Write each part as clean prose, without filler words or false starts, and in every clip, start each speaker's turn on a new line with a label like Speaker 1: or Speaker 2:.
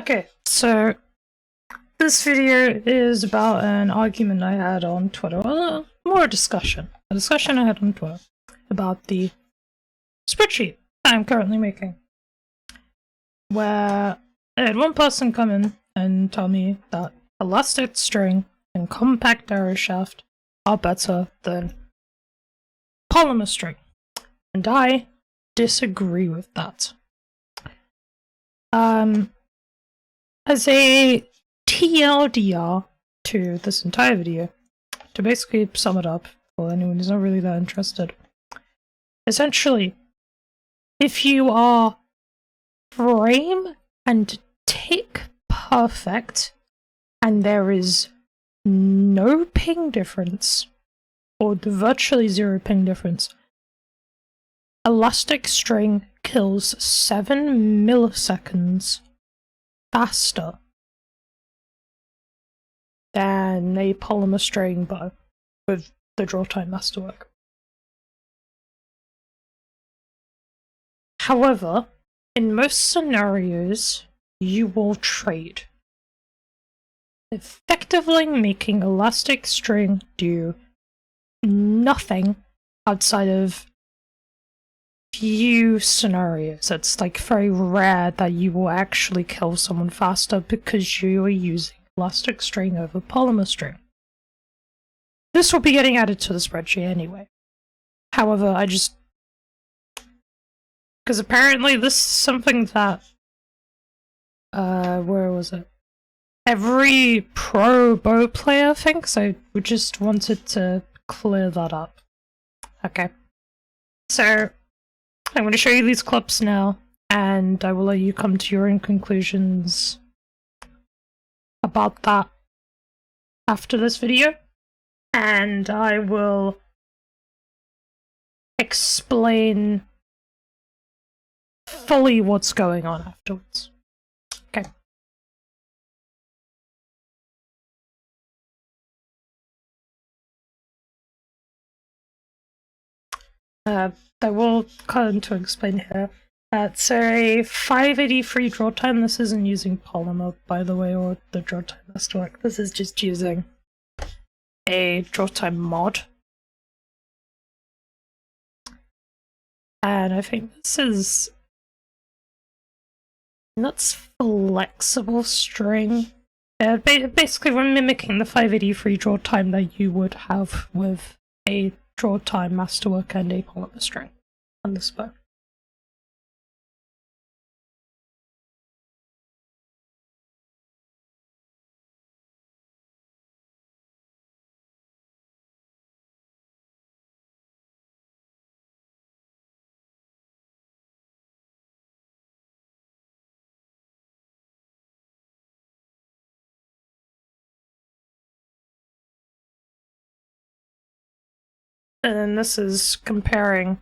Speaker 1: Okay, so this video is about an argument I had on Twitter, or more a discussion I had on Twitter about the spreadsheet that I'm currently making, where I had one person come in and tell me that elastic string and compact arrow shaft are better than polymer string, and I disagree with that. As a TLDR to this entire video, to basically sum it up for anyone who's not really that interested, essentially, if you are frame and tick perfect and there is no ping difference, or virtually zero ping difference, elastic string kills 7 milliseconds faster than a polymer string bow with the draw time masterwork. However, in most scenarios, you will trade, effectively making elastic string do nothing outside of few scenarios. It's like very rare that you will actually kill someone faster because you are using elastic string over polymer string. This will be getting added to the spreadsheet anyway. However, because apparently this is something that where was it? Every pro bow player thinks. I just wanted to clear that up. Okay. So I'm going to show you these clips now, and I will let you come to your own conclusions about that after this video, and I will explain fully what's going on afterwards. Okay. I will come to explain here. So a 583 draw time, this isn't using polymer, by the way, or the draw time masterwork. This is just using a draw time mod. And I think this is that's flexible string. Basically, we're mimicking the 583 draw time that you would have with a draw time masterwork and a polymer string on this bow. And then this is comparing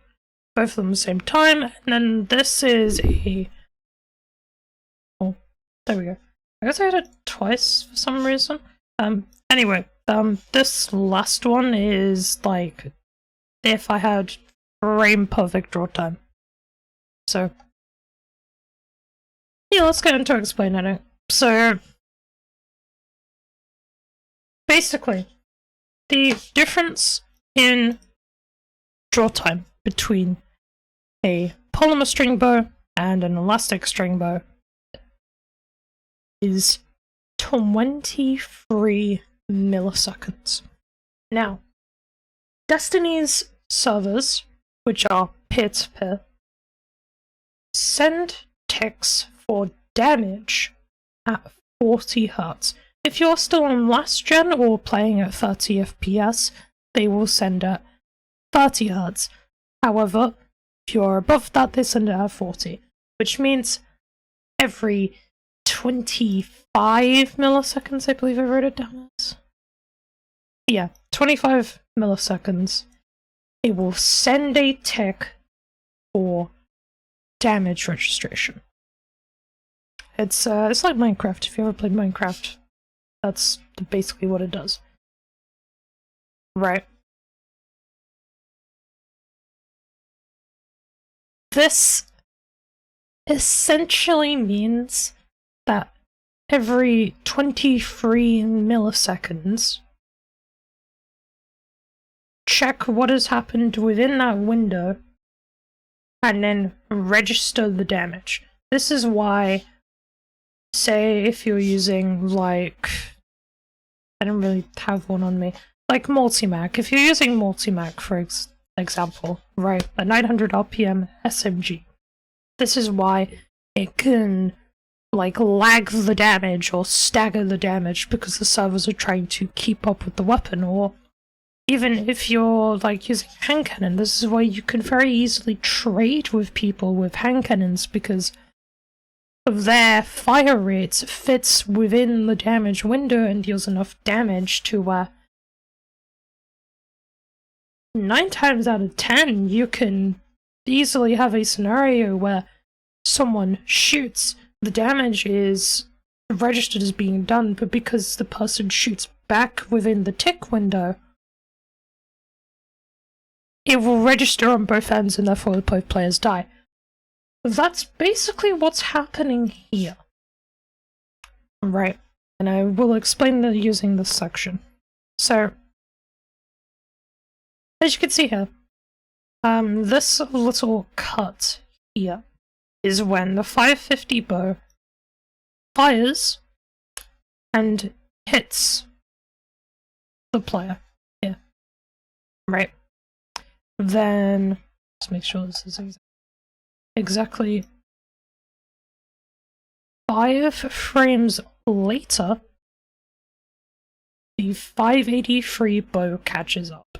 Speaker 1: both of them at the same time, and then this is a... Oh, there we go. I guess I had it twice for some reason. Anyway, this last one is like if I had frame perfect draw time. So yeah, let's get into explaining it. So basically, the difference in draw time between a polymer string bow and an elastic string bow is 23 milliseconds. Now, Destiny's servers, which are peer-to-peer, send ticks for damage at 40 Hz. If you're still on last gen or playing at 30 FPS, they will send at 30 Hz. However, if you're above that, they send it at 40, which means every 25 milliseconds, I believe I wrote it down as. Yeah, 25 milliseconds, it will send a tick for damage registration. It's like Minecraft. If you ever played Minecraft, that's basically what it does. Right. This essentially means that every 23 milliseconds, check what has happened within that window, and then register the damage. This is why, say if you're using, like, I don't really have one on me, like Multimac. If you're using Multimac, for example, right, a 900 RPM SMG, this is why it can, like, lag the damage or stagger the damage because the servers are trying to keep up with the weapon. Or even if you're, like, using hand cannon, this is why you can very easily trade with people with hand cannons, because their fire rate fits within the damage window and deals enough damage to 9 times out of 10 you can easily have a scenario where someone shoots, the damage is registered as being done, but because the person shoots back within the tick window, it will register on both ends and therefore both players die. That's basically what's happening here. Right, and I will explain that using this section. So, as you can see here, this little cut here is when the 550 bow fires and hits the player here. Right. Then, let's make sure this is exactly 5 frames later, the 583 bow catches up.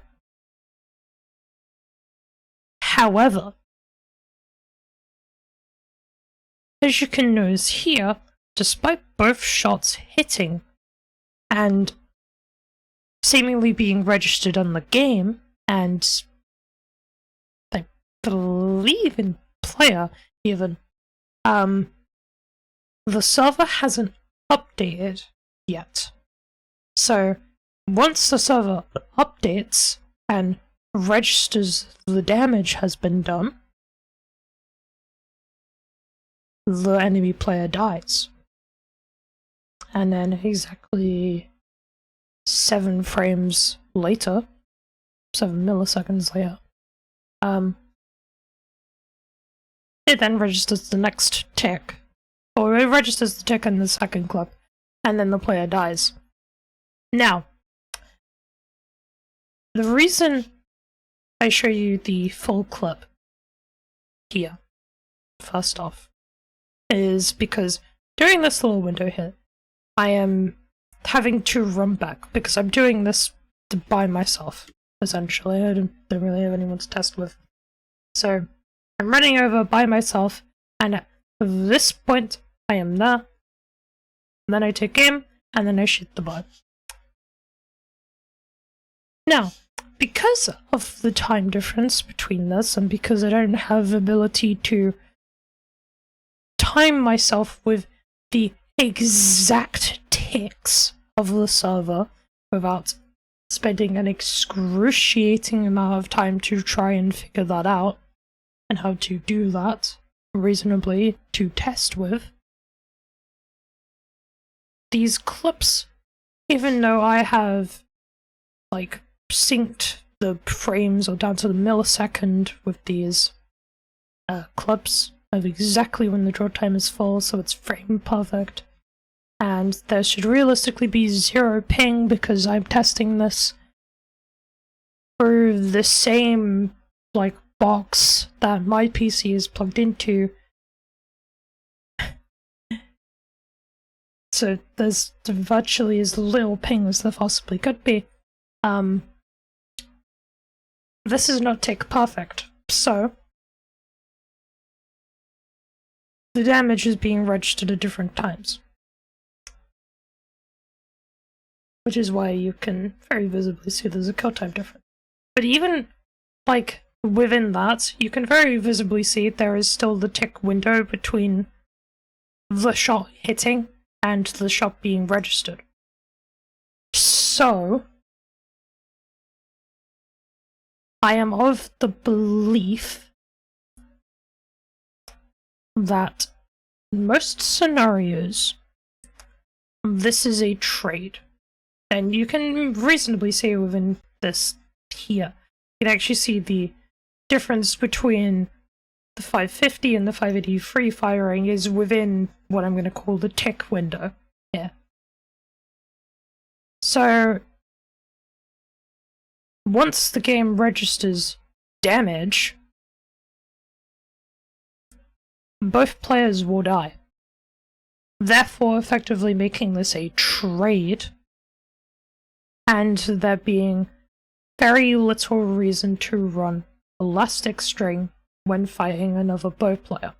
Speaker 1: However, as you can notice here, despite both shots hitting and seemingly being registered on the game, and I believe in player even, the server hasn't updated yet. So once the server updates and registers the damage has been done, the enemy player dies. And then exactly 7 frames later, 7 milliseconds later, it then registers the next tick. Or it registers the tick in the second clip, and then the player dies. Now, the reason I show you the full clip here, first off, is because during this little window here, I am having to run back, because I'm doing this by myself, essentially. I don't really have anyone to test with. So, I'm running over by myself, and at this point, I am there, and then I take aim, and then I shoot the bow. Now, because of the time difference between this, and because I don't have the ability to time myself with the exact ticks of the server without spending an excruciating amount of time to try and figure that out, and how to do that reasonably to test with, these clips, even though I have, like, synced the frames or down to the millisecond with these clips of exactly when the draw time is full, so it's frame perfect, and there should realistically be 0 ping because I'm testing this through the same, like, box that my PC is plugged into. So there's virtually as little ping as there possibly could be. This is not tick perfect, so the damage is being registered at different times. Which is why you can very visibly see there's a kill time difference. But even, like, within that, you can very visibly see there is still the tick window between the shot hitting and the shot being registered. So, I am of the belief that most scenarios this is a trade. And you can reasonably see within this here. You can actually see the difference between the 550 and the 580 free firing is within what I'm going to call the tick window. Yeah. So once the game registers damage, both players will die. Therefore, effectively making this a trade, and there being very little reason to run elastic string when fighting another bow player.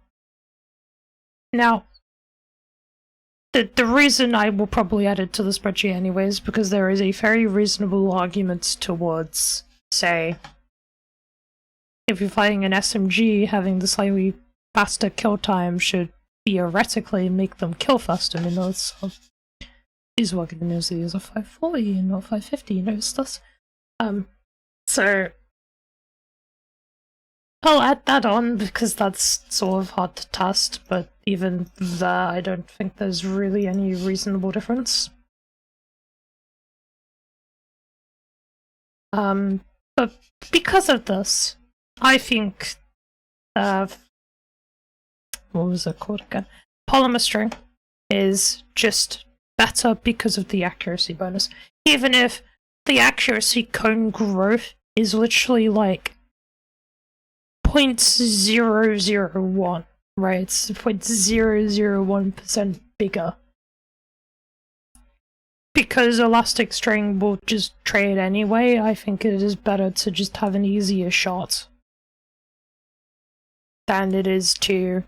Speaker 1: Now, the reason I will probably add it to the spreadsheet anyways, because there is a very reasonable argument towards, say, if you're fighting an SMG, having the slightly faster kill time should theoretically make them kill faster. I mean, these are going to use these are 540 and not 550, you notice this? So I'll add that on because that's sort of hard to test, but even there, I don't think there's really any reasonable difference. But because of this, I think what was it called again? Polymer string is just better because of the accuracy bonus. Even if the accuracy cone growth is literally like 0.001, right? It's 0.001% bigger. Because elastic string will just trade anyway, I think it is better to just have an easier shot than it is to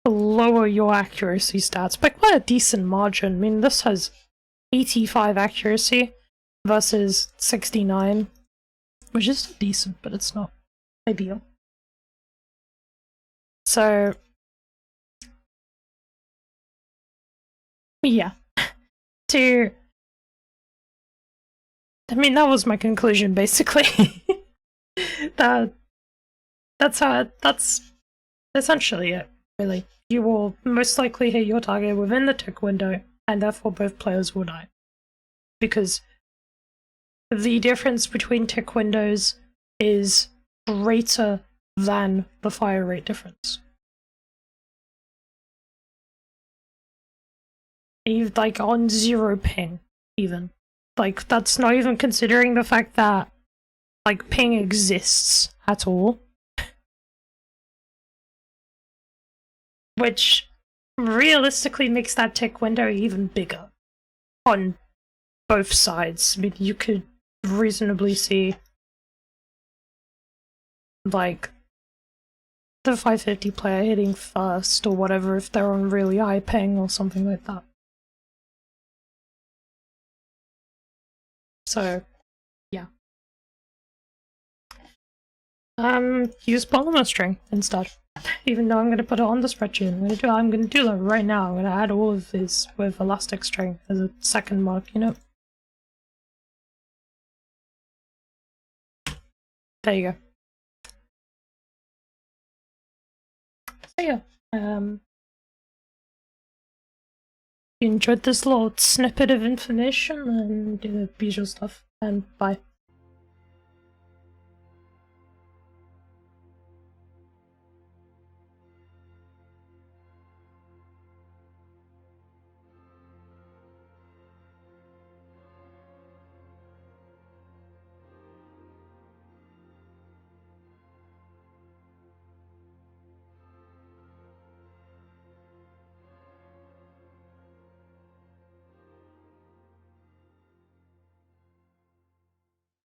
Speaker 1: lower your accuracy stats by quite a decent margin. I mean, this has 85 accuracy versus 69, which is still decent, but it's not ideal. So, yeah. I mean, that was my conclusion, basically. That's essentially it, really. You will most likely hit your target within the tick window, and therefore both players will die. Because the difference between tick windows is greater than the fire rate difference. Like on 0 ping, even. Like, that's not even considering the fact that, like, ping exists at all. Which realistically makes that tick window even bigger on both sides. I mean, you could reasonably see, like, the 550 player hitting first or whatever if they're on really high ping or something like that. So, yeah. Use polymer string instead. Even though I'm going to put it on the spreadsheet, I'm going to do that right now. I'm going to add all of this with elastic string as a second mark, you know? There you go. So yeah, you enjoyed this little snippet of information and do the usual stuff, and bye.